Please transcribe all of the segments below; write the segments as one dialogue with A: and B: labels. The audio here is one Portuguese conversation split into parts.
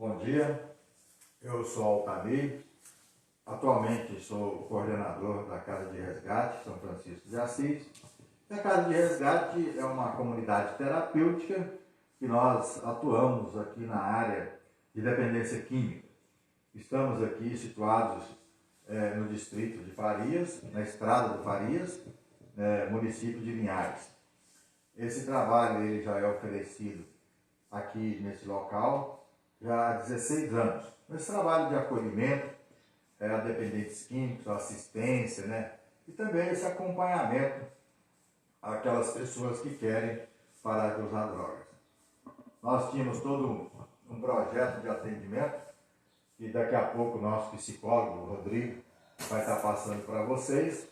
A: Bom dia, eu sou Altamir, atualmente sou coordenador da Casa de Resgate São Francisco de Assis. E a Casa de Resgate é uma comunidade terapêutica que nós atuamos aqui na área de dependência química. Estamos aqui situados no distrito de Farias, na estrada de Farias, município de Linhares. Esse trabalho ele já é oferecido aqui nesse local já há 16 anos. Esse trabalho de acolhimento a dependentes químicos, assistência, e também esse acompanhamento àquelas pessoas que querem parar de usar drogas. Nós tínhamos todo um projeto de atendimento e daqui a pouco o nosso psicólogo, o Rodrigo, vai estar passando para vocês,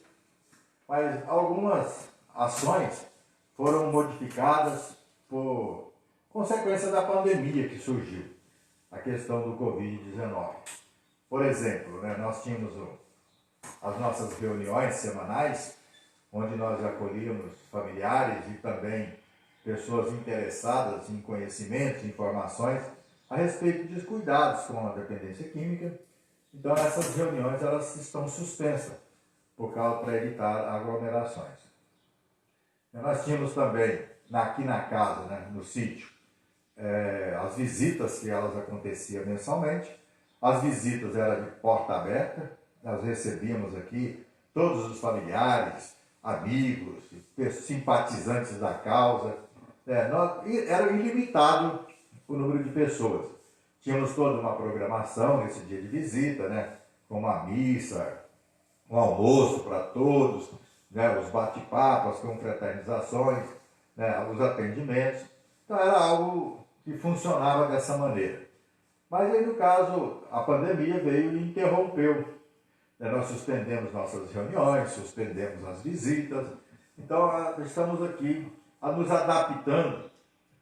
A: mas algumas ações foram modificadas por consequência da pandemia que surgiu, a questão do Covid-19. Por exemplo, nós tínhamos as nossas reuniões semanais, onde nós acolhíamos familiares e também pessoas interessadas em conhecimentos, informações a respeito dos cuidados com a dependência química. Então essas reuniões elas estão suspensas para evitar aglomerações. Nós tínhamos também aqui na casa, no sítio, as visitas que elas aconteciam mensalmente. As visitas eram de porta aberta, nós recebíamos aqui todos os familiares, amigos, simpatizantes da causa. Era ilimitado o número de pessoas. Tínhamos toda uma programação nesse dia de visita, com uma missa, um almoço para todos, os bate-papos, as confraternizações, os atendimentos. Então era algo que funcionava dessa maneira. Mas aí, no caso, a pandemia veio e interrompeu. Nós suspendemos nossas reuniões, suspendemos as visitas. Então estamos aqui nos adaptando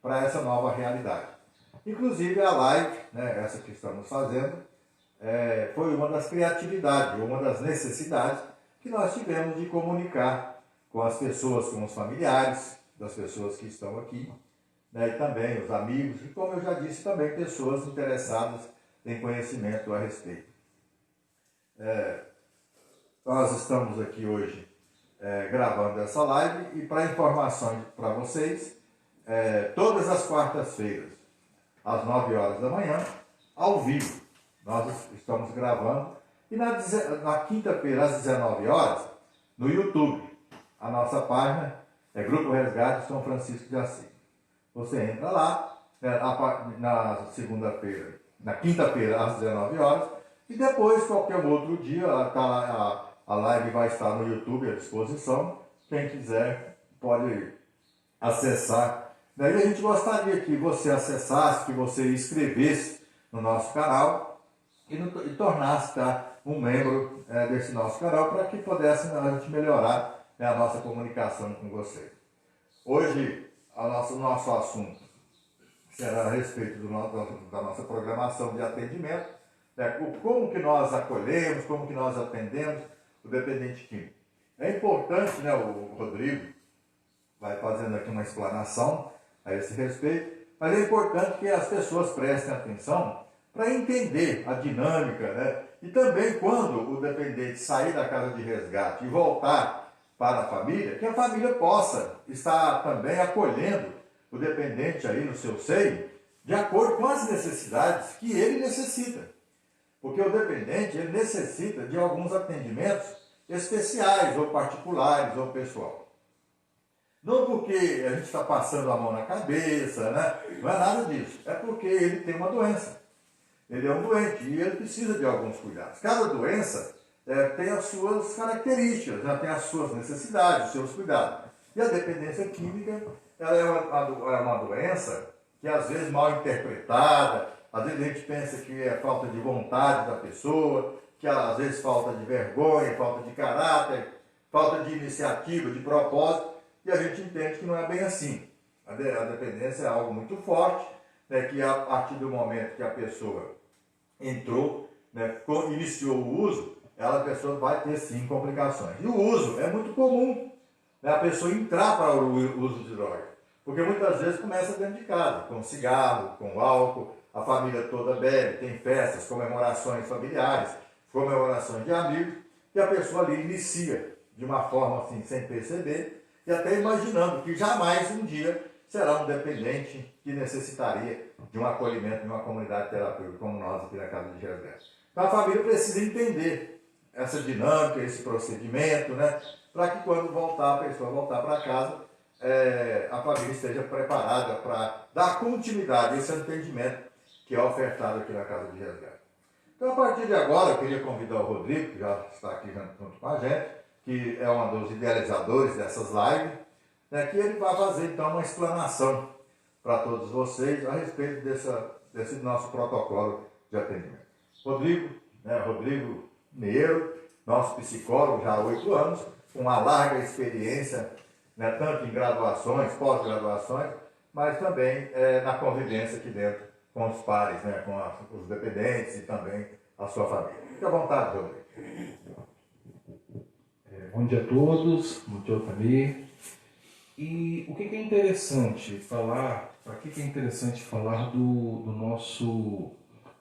A: para essa nova realidade. Inclusive a live, essa que estamos fazendo, foi uma das criatividades, uma das necessidades que nós tivemos de comunicar com as pessoas, com os familiares das pessoas que estão aqui, e também os amigos, e como eu já disse, também pessoas interessadas em conhecimento a respeito. Nós estamos aqui hoje gravando essa live e para informações para vocês, todas as quartas-feiras, às 9 horas da manhã, ao vivo, nós estamos gravando. E na quinta-feira, às 19 horas, no YouTube, a nossa página é Grupo Resgate São Francisco de Assis. Você entra lá, na segunda-feira, na quinta-feira, às 19 horas, e depois, qualquer outro dia, a live vai estar no YouTube à disposição. Quem quiser pode acessar. Daí a gente gostaria que você acessasse, que você inscrevesse no nosso canal e tornasse um membro desse nosso canal para que pudesse a gente melhorar a nossa comunicação com você. Hoje, o nosso assunto será a respeito da nossa programação de atendimento, como que nós acolhemos, como que nós atendemos o dependente químico. É importante, o Rodrigo vai fazendo aqui uma explanação a esse respeito, mas é importante que as pessoas prestem atenção para entender a dinâmica, e também quando o dependente sair da casa de resgate e voltar para a família, que a família possa estar também acolhendo o dependente aí no seu seio, de acordo com as necessidades que ele necessita. Porque o dependente ele necessita de alguns atendimentos especiais, ou particulares, ou pessoal. Não porque a gente está passando a mão na cabeça, não é nada disso. É porque ele tem uma doença. Ele é um doente e ele precisa de alguns cuidados. Cada doença tem as suas características, tem as suas necessidades, os seus cuidados. E a dependência química ela é uma doença que às vezes mal interpretada, às vezes a gente pensa que é falta de vontade da pessoa, que às vezes falta de vergonha, falta de caráter, falta de iniciativa, de propósito, e a gente entende que não é bem assim. A dependência é algo muito forte, que a partir do momento que a pessoa entrou, iniciou o uso, a pessoa vai ter sim complicações. E o uso é muito comum, a pessoa entrar para o uso de droga, porque muitas vezes começa dentro de casa, com cigarro, com álcool, a família toda bebe, tem festas, comemorações familiares, comemorações de amigos, e a pessoa ali inicia de uma forma assim, sem perceber, e até imaginando que jamais um dia será um dependente que necessitaria de um acolhimento de uma comunidade terapêutica como nós aqui na Casa de Resgate. Então a família precisa entender essa dinâmica, esse procedimento, né? Para que quando voltar, a pessoa voltar para casa, a família esteja preparada para dar continuidade a esse atendimento que é ofertado aqui na Casa de Resgate. Então, a partir de agora, eu queria convidar o Rodrigo, que já está aqui junto com a gente, que é um dos idealizadores dessas lives, né, que ele vai fazer, então, uma explanação para todos vocês a respeito desse nosso protocolo de atendimento. Rodrigo, Rodrigo Meiro, nosso psicólogo já há 8 anos, com uma larga experiência, né, tanto em graduações, pós-graduações, mas também na convivência aqui dentro com os pares, né, com os dependentes e também a sua família. Fique à vontade, Rodrigo.
B: Bom dia a todos, bom dia também. E o que é interessante falar, para que é interessante falar do nosso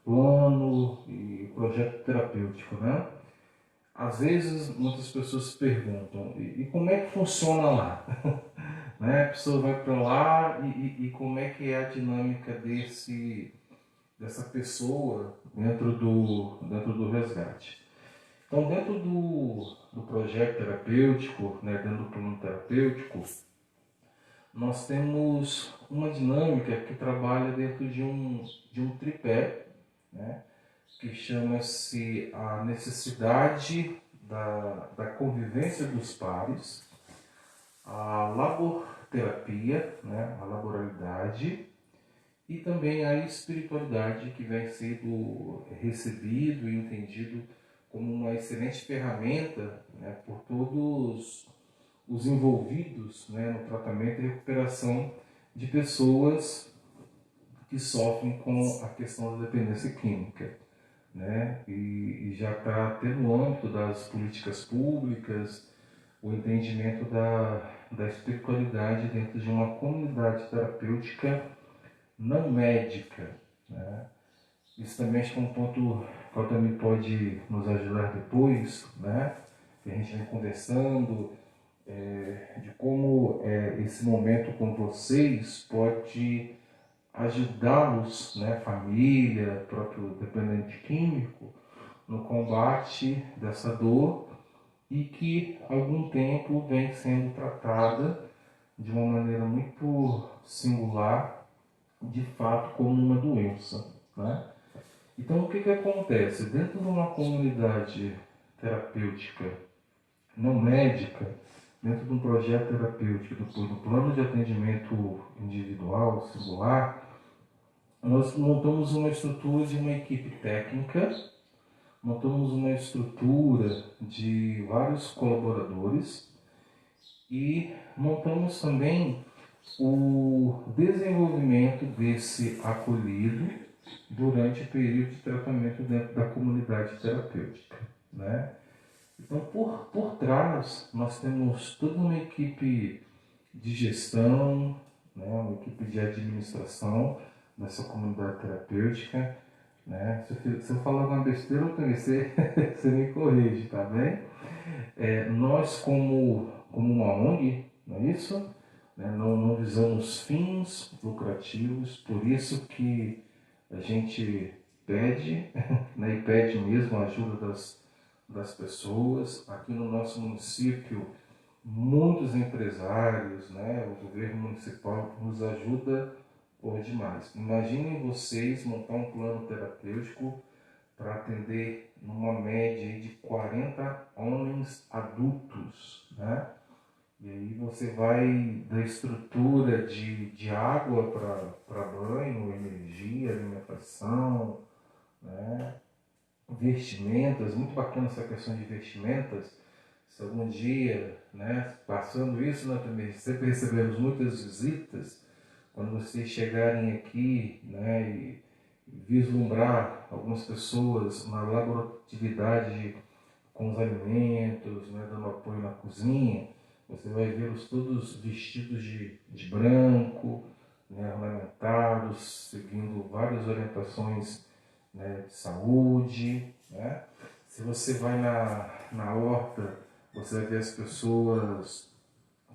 B: plano e projeto terapêutico, né? Às vezes muitas pessoas perguntam, e como é que funciona lá? Né? A pessoa vai para lá e como é que é a dinâmica dessa pessoa dentro do resgate. Então, dentro do projeto terapêutico, né, dentro do plano terapêutico, nós temos uma dinâmica que trabalha dentro de um tripé, né, que chama-se a necessidade da convivência dos pares, a laborterapia, né, a laboralidade, e também a espiritualidade, que vem sendo recebido e entendido como uma excelente ferramenta, né, por todos os envolvidos, né, no tratamento e recuperação de pessoas que sofrem com a questão da dependência química, né, e já está até no âmbito das políticas públicas o entendimento da espiritualidade dentro de uma comunidade terapêutica não médica, né? Isso também acho que é um ponto que o também pode nos ajudar depois, né? Que a gente vem conversando de como esse momento com vocês pode ajudá-los, né? Família, próprio dependente químico, no combate dessa dor e que há algum tempo vem sendo tratada de uma maneira muito singular, de fato, como uma doença, né? Então, o que acontece? Dentro de uma comunidade terapêutica não médica, dentro de um projeto terapêutico, do plano de atendimento individual, singular, nós montamos uma estrutura de uma equipe técnica, montamos uma estrutura de vários colaboradores e montamos também o desenvolvimento desse acolhido durante o período de tratamento dentro da comunidade terapêutica, né? Então, por trás, nós temos toda uma equipe de gestão, né? Uma equipe de administração dessa comunidade terapêutica, né? Se eu falar uma besteira, você, você me corrige, tá bem? Nós, como uma ONG, não é isso? Não visamos fins lucrativos, por isso que a gente pede, né, e pede mesmo a ajuda das pessoas. Aqui no nosso município, muitos empresários, né, o governo municipal nos ajuda por demais. Imaginem vocês montar um plano terapêutico para atender numa média de 40 homens adultos, né? E aí você vai da estrutura de água para banho, energia, alimentação, né? Vestimentas, muito bacana essa questão de vestimentas. Se algum dia, né, passando isso, nós também sempre recebemos muitas visitas, quando vocês chegarem aqui, né, e vislumbrar algumas pessoas na laboratividade com os alimentos, né, dando apoio na cozinha, você vai vê-los todos vestidos de branco, né, ornamentados, seguindo várias orientações, né, de saúde, né? Se você vai na horta, você vai ver as pessoas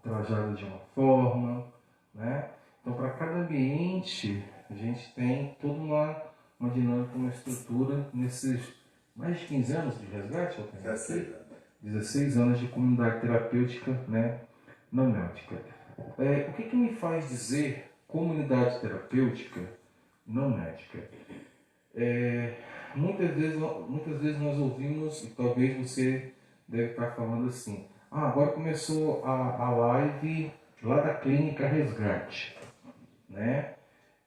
B: trajadas de uma forma, né? Então, para cada ambiente, a gente tem toda uma dinâmica, uma estrutura nesses mais de 15 anos de resgate, eu tenho
A: 16 anos.
B: 16 anos de comunidade terapêutica, né, não médica. O que me faz dizer comunidade terapêutica não médica? Muitas vezes nós ouvimos, e talvez você deve estar falando assim, agora começou a live lá da clínica Resgate, né?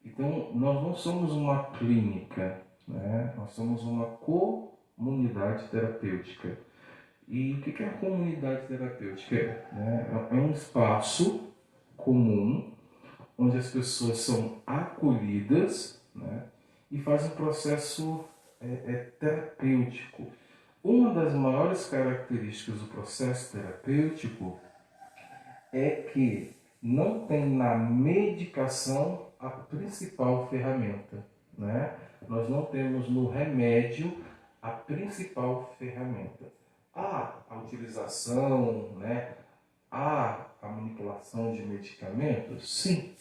B: Então, nós não somos uma clínica, né? Nós somos uma comunidade terapêutica. E o que é a comunidade terapêutica? É um espaço comum onde as pessoas são acolhidas, né? E fazem um processo terapêutico. Uma das maiores características do processo terapêutico é que não tem na medicação a principal ferramenta, né? Nós não temos no remédio a principal ferramenta. Há a utilização, né? Há a manipulação de medicamentos? Sim.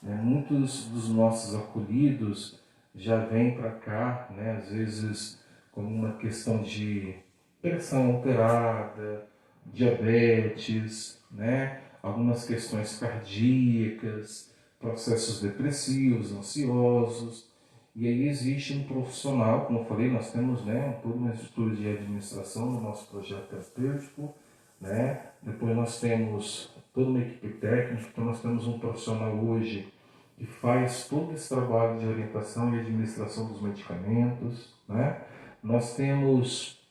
B: Né? Muitos dos nossos acolhidos já vêm para cá, né? Às vezes como uma questão de pressão alterada, diabetes, né? Algumas questões cardíacas, processos depressivos, ansiosos. E aí existe um profissional, como eu falei, nós temos, né, toda uma estrutura de administração no nosso projeto terapêutico, né? Depois nós temos toda uma equipe técnica, então nós temos um profissional hoje que faz todo esse trabalho de orientação e administração dos medicamentos, né? Nós temos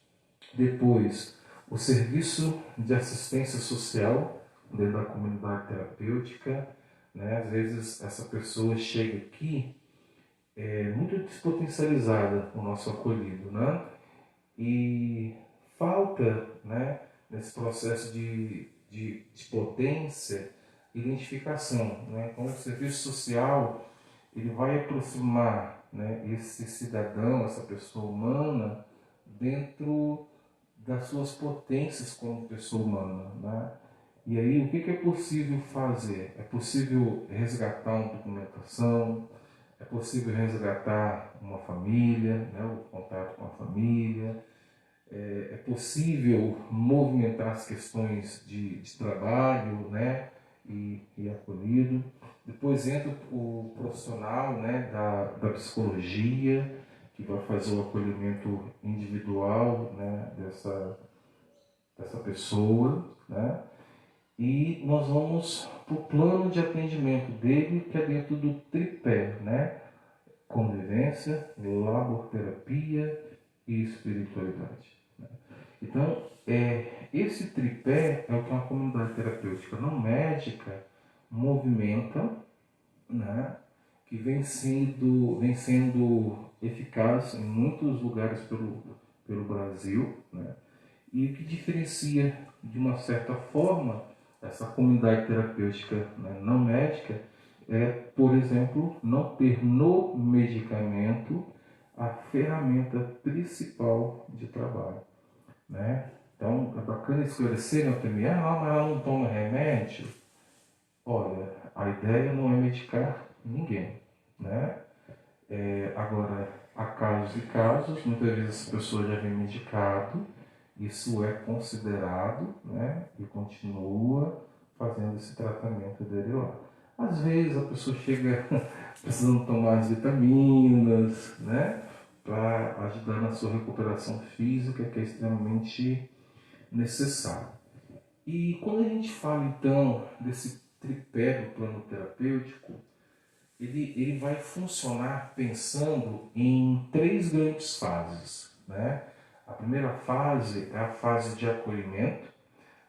B: depois o serviço de assistência social dentro da comunidade terapêutica, né? Às vezes essa pessoa chega aqui muito despotencializada, o nosso acolhido, né? E falta, né, nesse processo de potência, identificação, né? Então o serviço social ele vai aproximar, né, esse cidadão, essa pessoa humana dentro das suas potências como pessoa humana, né? E aí o que é possível fazer? É possível resgatar uma documentação, é possível resgatar uma família, né, o contato com a família, é possível movimentar as questões de trabalho, né, e acolhido. Depois entra o profissional, né, da psicologia, que vai fazer o acolhimento individual, né, dessa pessoa, né? E nós vamos para o plano de atendimento dele, que é dentro do tripé, né? Convivência, laborterapia e espiritualidade. Né? Então, esse tripé é o que uma comunidade terapêutica não médica movimenta, né? Que vem sendo eficaz em muitos lugares pelo Brasil, né? E o que diferencia, de uma certa forma, essa comunidade terapêutica, né, não médica é, por exemplo, não ter no medicamento a ferramenta principal de trabalho, né? Então, é bacana esclarecer, né, mas ela não toma remédio. Olha, a ideia não é medicar ninguém, né? Agora, há casos e casos, muitas vezes a pessoa já vem medicado, isso é considerado, né, e continua fazendo esse tratamento dele lá. Às vezes a pessoa chega precisando tomar as vitaminas, né, para ajudar na sua recuperação física, que é extremamente necessário. E quando a gente fala então desse tripé do plano terapêutico, ele vai funcionar pensando em 3 grandes fases, né? A primeira fase é a fase de acolhimento,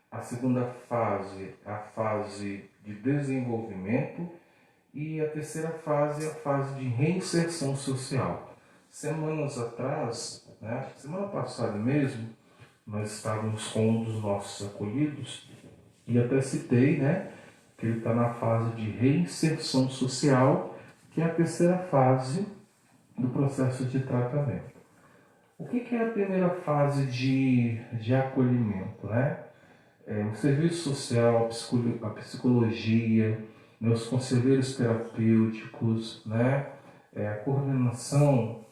B: a segunda fase é a fase de desenvolvimento e a terceira fase é a fase de reinserção social. Semanas atrás, né, acho que semana passada mesmo, nós estávamos com um dos nossos acolhidos e até citei, né, que ele está na fase de reinserção social, que é a terceira fase do processo de tratamento. O que é a primeira fase de acolhimento, né? O serviço social, a psicologia, né, os conselheiros terapêuticos, né, a coordenação,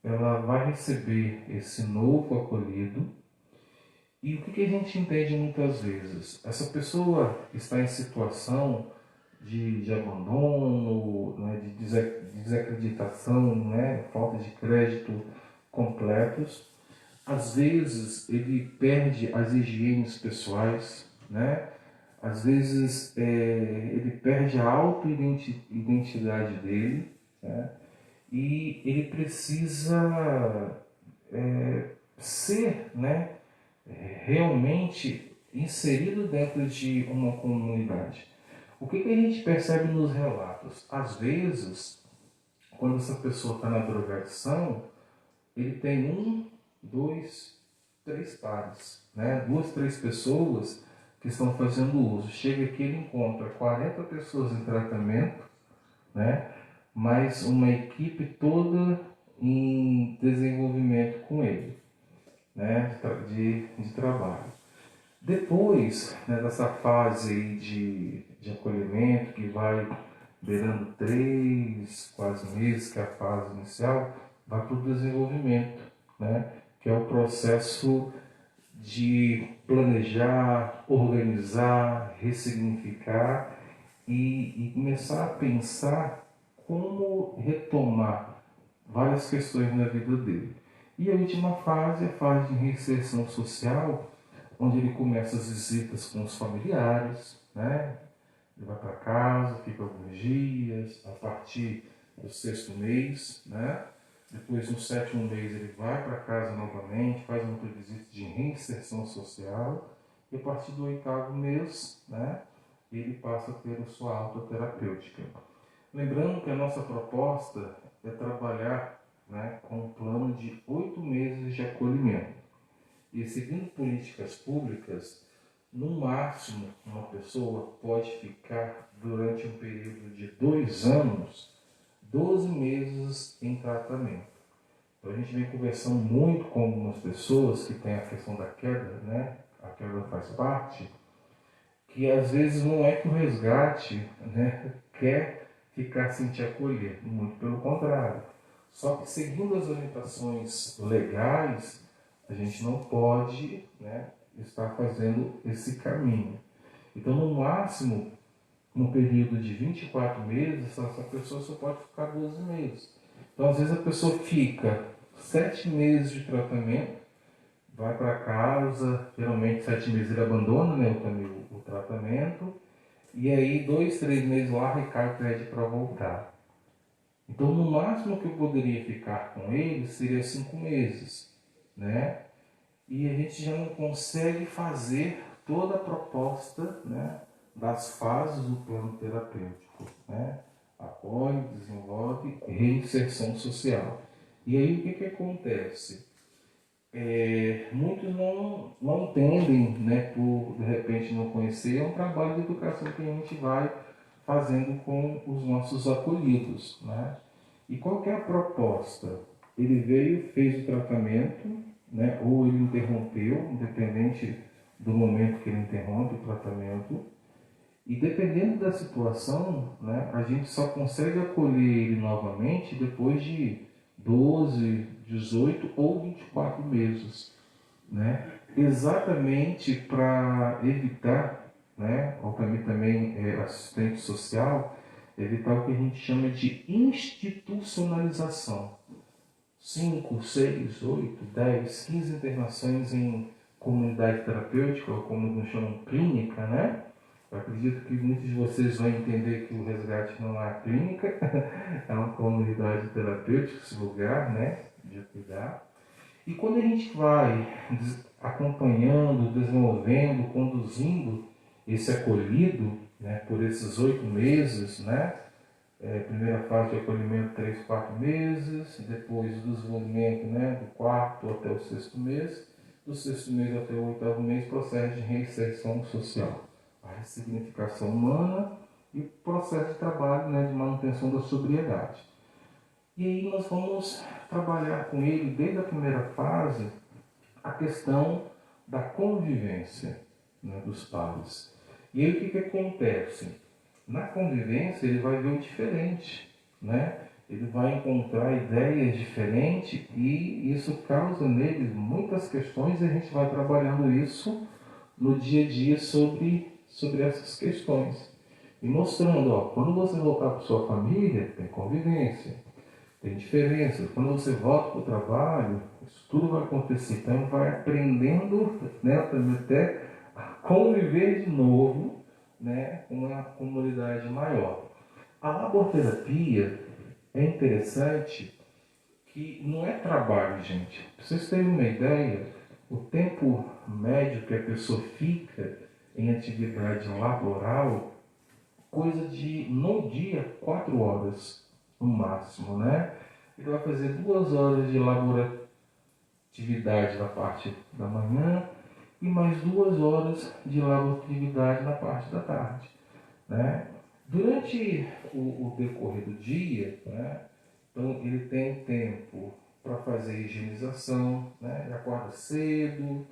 B: ela vai receber esse novo acolhido. E o que a gente entende muitas vezes? Essa pessoa está em situação de abandono, né, de desacreditação, né, falta de crédito completos. Às vezes ele perde as higienes pessoais, né? Às vezes ele perde a auto-identidade dele, né? E ele precisa ser, né, realmente inserido dentro de uma comunidade. O que a gente percebe nos relatos? Às vezes, quando essa pessoa está na drogadição, ele tem um, dois, três pares, né? Duas, três pessoas que estão fazendo uso. Chega aqui, ele encontra 40 pessoas em tratamento, né? Mais uma equipe toda em desenvolvimento com ele, né? de trabalho. Depois, né, dessa fase de acolhimento, que vai beirando 3, quase meses, que é a fase inicial, vai para o desenvolvimento, né, que é o processo de planejar, organizar, ressignificar e começar a pensar como retomar várias questões na vida dele. E a última fase é a fase de reinserção social, onde ele começa as visitas com os familiares, né? Ele vai para casa, fica alguns dias, a partir do 6º mês, né? Depois, no 7º mês, ele vai para casa novamente, faz uma visita de reinserção social, e a partir do 8º mês, né, ele passa a ter a sua autoterapêutica. Lembrando que a nossa proposta é trabalhar, né, com um plano de 8 meses de acolhimento. E seguindo políticas públicas, no máximo uma pessoa pode ficar durante um período de 2 anos, 12 meses em tratamento. Então a gente vem conversando muito com algumas pessoas que têm a questão da queda, né? A queda faz parte, que às vezes não é que o resgate, né, quer ficar sem te acolher, muito pelo contrário. Só que seguindo as orientações legais, a gente não pode, né, estar fazendo esse caminho. Então, no máximo, no período de 24 meses, essa pessoa só pode ficar 12 meses. Então, às vezes, a pessoa fica 7 meses de tratamento, vai para casa, geralmente 7 meses ele abandona, né, o tratamento, e aí 2, 3 meses lá recai o crédito para voltar. Então, no máximo que eu poderia ficar com ele seria 5 meses, né? E a gente já não consegue fazer toda a proposta, né, das fases do plano terapêutico, né? Apoio, desenvolve, reinserção social. E aí o que acontece? Muitos não entendem, né, por de repente não conhecer, é um trabalho de educação que a gente vai fazendo com os nossos acolhidos, né? E qual que é a proposta? Ele veio, fez o tratamento, né, ou ele interrompeu, independente do momento que ele interrompe o tratamento, e dependendo da situação, né, a gente só consegue acolher ele novamente depois de 12, 18 ou 24 meses, né? Exatamente para evitar, né, ou também assistente social, evitar o que a gente chama de institucionalização. 5, 6, 8, 10, 15 internações em comunidade terapêutica, ou como nos chamam, clínica, né? Eu acredito que muitos de vocês vão entender que o resgate não é clínica, é uma comunidade terapêutica, esse lugar, né, de cuidar. E quando a gente vai acompanhando, desenvolvendo, conduzindo esse acolhido, né, por esses 8 meses, né, primeira fase de acolhimento 3, 4 meses, depois o desenvolvimento, né, do 4º até o 6º mês, do 6º mês até o 8º mês, processo de reinserção social. A ressignificação humana e processo de trabalho, né, de manutenção da sobriedade. E aí nós vamos trabalhar com ele desde a primeira fase a questão da convivência, né, dos pares. E aí o que acontece? Na convivência ele vai ver o diferente, né? Ele vai encontrar ideias diferentes e isso causa nele muitas questões e a gente vai trabalhando isso no dia a dia sobre essas questões. E mostrando, ó, quando você voltar para sua família, tem convivência, tem diferença. Quando você volta para o trabalho, isso tudo vai acontecer. Então vai aprendendo, né, até a conviver de novo, né, com uma comunidade maior. A laborterapia é interessante que não é trabalho, gente. Para vocês terem uma ideia, o tempo médio que a pessoa fica em atividade laboral, coisa de, no dia, 4 horas no máximo, né? Ele vai fazer 2 horas de laboratividade na parte da manhã e mais 2 horas de laboratividade na parte da tarde, né? Durante o decorrer do dia, né, então ele tem tempo para fazer higienização, né? Ele acorda cedo,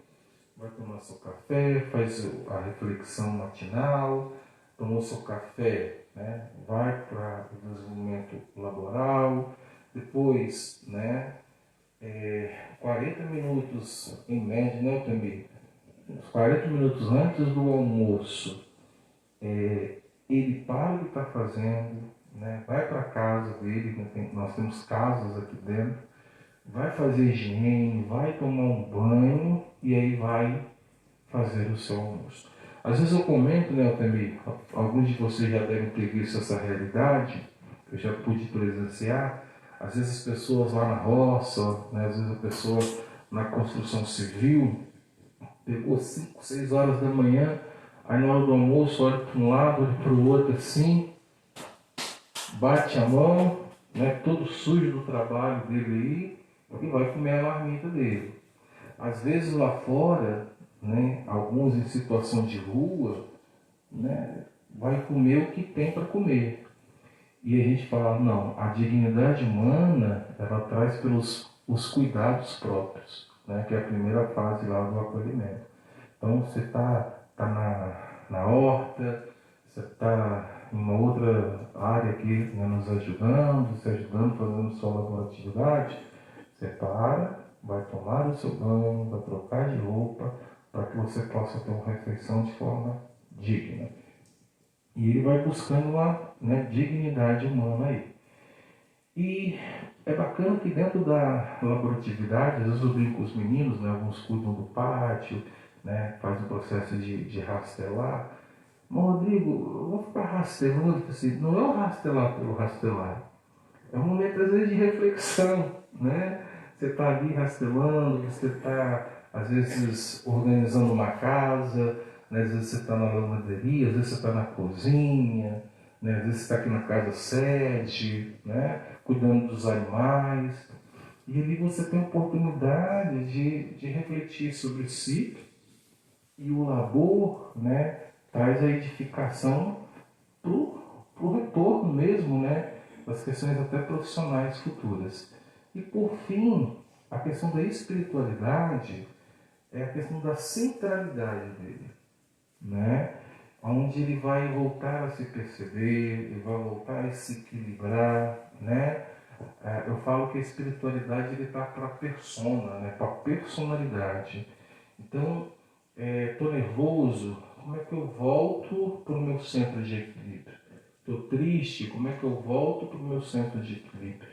B: vai tomar seu café, faz a reflexão matinal, tomou seu café, né? Vai para o desenvolvimento laboral, depois, né, 40 minutos em média, né, também, 40 minutos antes do almoço, ele para o que está fazendo, né, vai para a casa dele, né, nós temos casas aqui dentro, vai fazer higiene, vai tomar um banho e aí vai fazer o seu almoço. Às vezes eu comento, né, Altemir, alguns de vocês já devem ter visto essa realidade, eu já pude presenciar, às vezes as pessoas lá na roça, né, às vezes a pessoa na construção civil, pegou 5, 6 horas da manhã, aí na hora do almoço olha para um lado, olha para o outro assim, bate a mão, né, todo sujo do trabalho dele aí, e vai comer a marmita dele. Às vezes lá fora, né, alguns em situação de rua, né, vai comer o que tem para comer. E a gente fala, não, a dignidade humana, ela traz pelos os cuidados próprios, né, que é a primeira fase lá do acolhimento. Então você está na horta, você está em uma outra área aqui, né, nos ajudando, se ajudando, fazendo sua laboratividade, você para, vai tomar o seu banho, vai trocar de roupa, para que você possa ter uma refeição de forma digna. E ele vai buscando uma, né, dignidade humana aí. E é bacana que dentro da laboratividade, às vezes eu brinco com os meninos, né, alguns cuidam do pátio, né, faz o processo de rastelar. Mas, Rodrigo, eu vou ficar rastelando, assim, não é o rastelar pelo rastelar, é um momento às vezes de reflexão, né? Você está ali rastelando, você está às vezes organizando uma casa, né? Às vezes você está na lavanderia, às vezes você está na cozinha, né? Às vezes você está aqui na casa sede, né? Cuidando dos animais. E ali você tem a oportunidade de refletir sobre si e o labor, né? Traz a edificação para o retorno mesmo, né? Das questões até profissionais futuras. E por fim, a questão da espiritualidade é a questão da centralidade dele, né? Onde ele vai voltar a se perceber, ele vai voltar a se equilibrar, né? Eu falo que a espiritualidade ele está para a persona, né? Para a personalidade. Então, estou nervoso, como é que eu volto para o meu centro de equilíbrio? Estou triste, como é que eu volto para o meu centro de equilíbrio?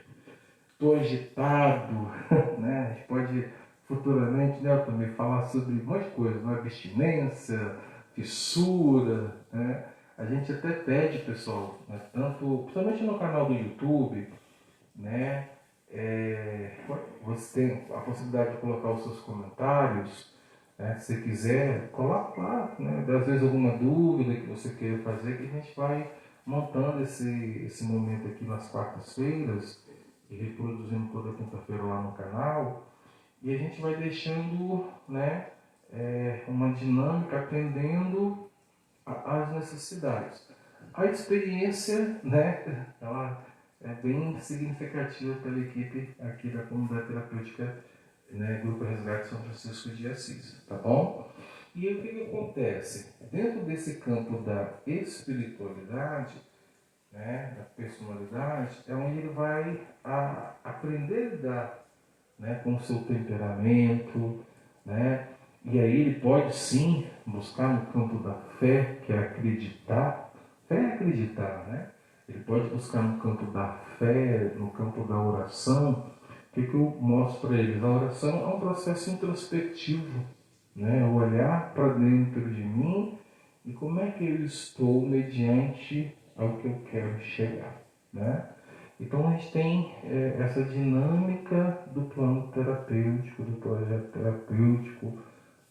B: Estou agitado, né? A gente pode futuramente, né, também falar sobre um monte de coisa, né? Abstinência, fissura, né? A gente até pede, pessoal, né? Tanto, principalmente no canal do YouTube, né? Você tem a possibilidade de colocar os seus comentários, né? Se você quiser, coloca lá, né? Às vezes alguma dúvida que você queira fazer, que a gente vai montando esse momento aqui nas quartas-feiras e reproduzindo toda quinta-feira lá no canal, e a gente vai deixando, né, uma dinâmica atendendo a às necessidades. A experiência, né, ela é bem significativa pela equipe aqui da comunidade terapêutica, né, Grupo Resgate São Francisco de Assis, tá bom? E o que acontece? Dentro desse campo da espiritualidade, né, da personalidade, é onde ele vai aprender a lidar, né, com o seu temperamento, né, e aí ele pode sim buscar no campo da fé, que é acreditar. Fé é acreditar, né? Ele pode buscar no campo da fé, no campo da oração. O que eu mostro para eles? A oração é um processo introspectivo, né? Olhar para dentro de mim e como é que eu estou mediante ao que eu quero chegar, né? Então a gente tem essa dinâmica do plano terapêutico, do projeto terapêutico,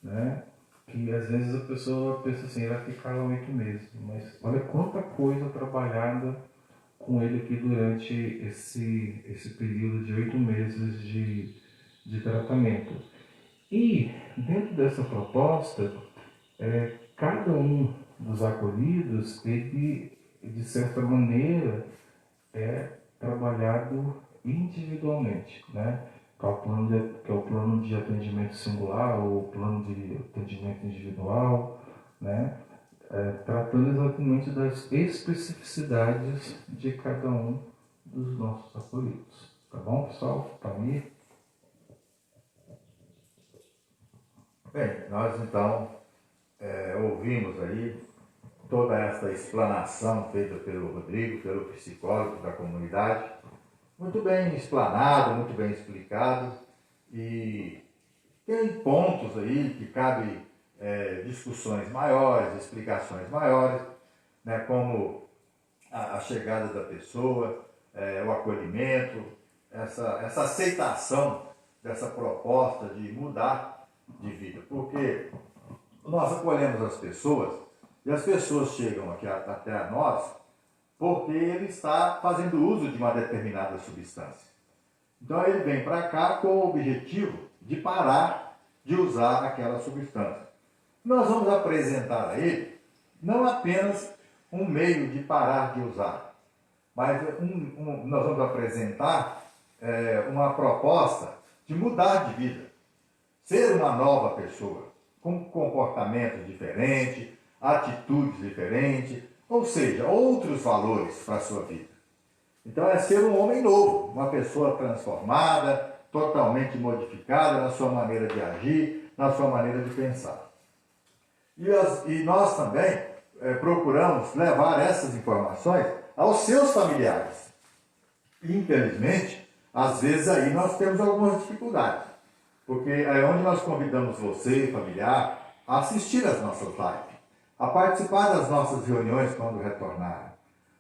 B: né? Que às vezes a pessoa pensa assim, vai ficar lá 8 meses, mas olha quanta coisa trabalhada com ele aqui durante esse período de 8 meses de tratamento. E dentro dessa proposta, cada um dos acolhidos, ele de certa maneira é trabalhado individualmente, né? Que é o plano de atendimento singular ou plano de atendimento individual, né? Tratando exatamente das especificidades de cada um dos nossos acolhidos. Tá bom, pessoal? Para mim.
A: Bem, nós então ouvimos aí toda essa explanação feita pelo Rodrigo, pelo psicólogo da comunidade, muito bem explanado, muito bem explicado, e tem pontos aí que cabe discussões maiores, explicações maiores, né, como a chegada da pessoa, o acolhimento, essa aceitação dessa proposta de mudar de vida, porque nós acolhemos as pessoas e as pessoas chegam aqui até nós porque ele está fazendo uso de uma determinada substância. Então ele vem para cá com o objetivo de parar de usar aquela substância. Nós vamos apresentar a ele não apenas um meio de parar de usar, mas nós vamos apresentar uma proposta de mudar de vida, ser uma nova pessoa, com comportamentos diferentes, atitudes diferentes, ou seja, outros valores para a sua vida. Então é ser um homem novo, uma pessoa transformada, totalmente modificada na sua maneira de agir, na sua maneira de pensar. E nós também procuramos levar essas informações aos seus familiares. Infelizmente, às vezes aí nós temos algumas dificuldades, porque é onde nós convidamos você, familiar, a assistir às nossas lives, a participar das nossas reuniões quando retornarem,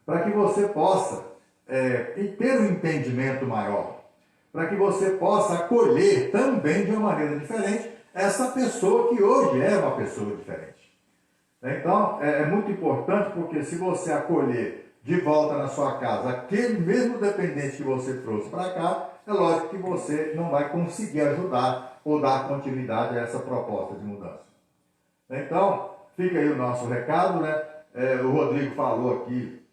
A: para que você possa ter um entendimento maior, para que você possa acolher também de uma maneira diferente essa pessoa que hoje é uma pessoa diferente. Então, é muito importante porque se você acolher de volta na sua casa aquele mesmo dependente que você trouxe para cá, é lógico que você não vai conseguir ajudar ou dar continuidade a essa proposta de mudança. Então, fica aí o nosso recado, né? O Rodrigo falou aqui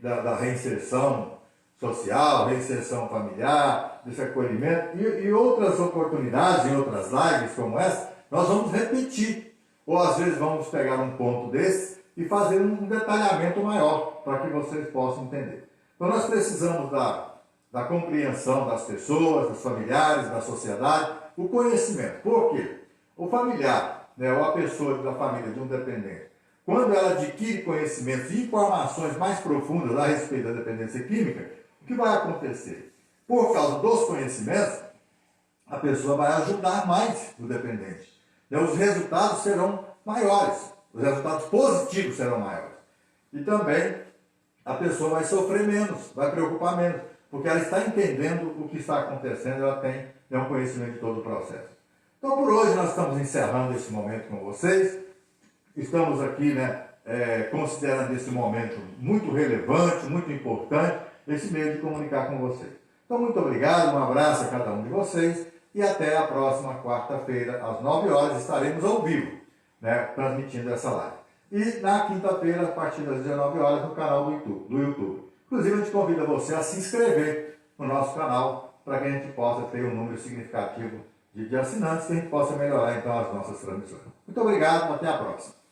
A: da reinserção social, reinserção familiar, desse acolhimento e outras oportunidades, em outras lives como essa, nós vamos repetir. Ou às vezes vamos pegar um ponto desse e fazer um detalhamento maior para que vocês possam entender. Então nós precisamos da compreensão das pessoas, dos familiares, da sociedade, o conhecimento. Por quê? O familiar, né, ou a pessoa da família de um dependente, quando ela adquire conhecimentos e informações mais profundas a respeito da dependência química, o que vai acontecer? Por causa dos conhecimentos, a pessoa vai ajudar mais o dependente. Os resultados serão maiores, os resultados positivos serão maiores. E também a pessoa vai sofrer menos, vai preocupar menos, porque ela está entendendo o que está acontecendo, ela tem um conhecimento de todo o processo. Então, por hoje, nós estamos encerrando esse momento com vocês. Estamos aqui, considerando esse momento muito relevante, muito importante, esse meio de comunicar com vocês. Então, muito obrigado, um abraço a cada um de vocês e até a próxima quarta-feira, às 9 horas, estaremos ao vivo, transmitindo essa live. e na quinta-feira, a partir das 19 horas, no canal do YouTube. Inclusive, a gente convida você a se inscrever no nosso canal para que a gente possa ter um número significativo de assinantes, que a gente possa melhorar então as nossas transmissões. Muito obrigado, até a próxima.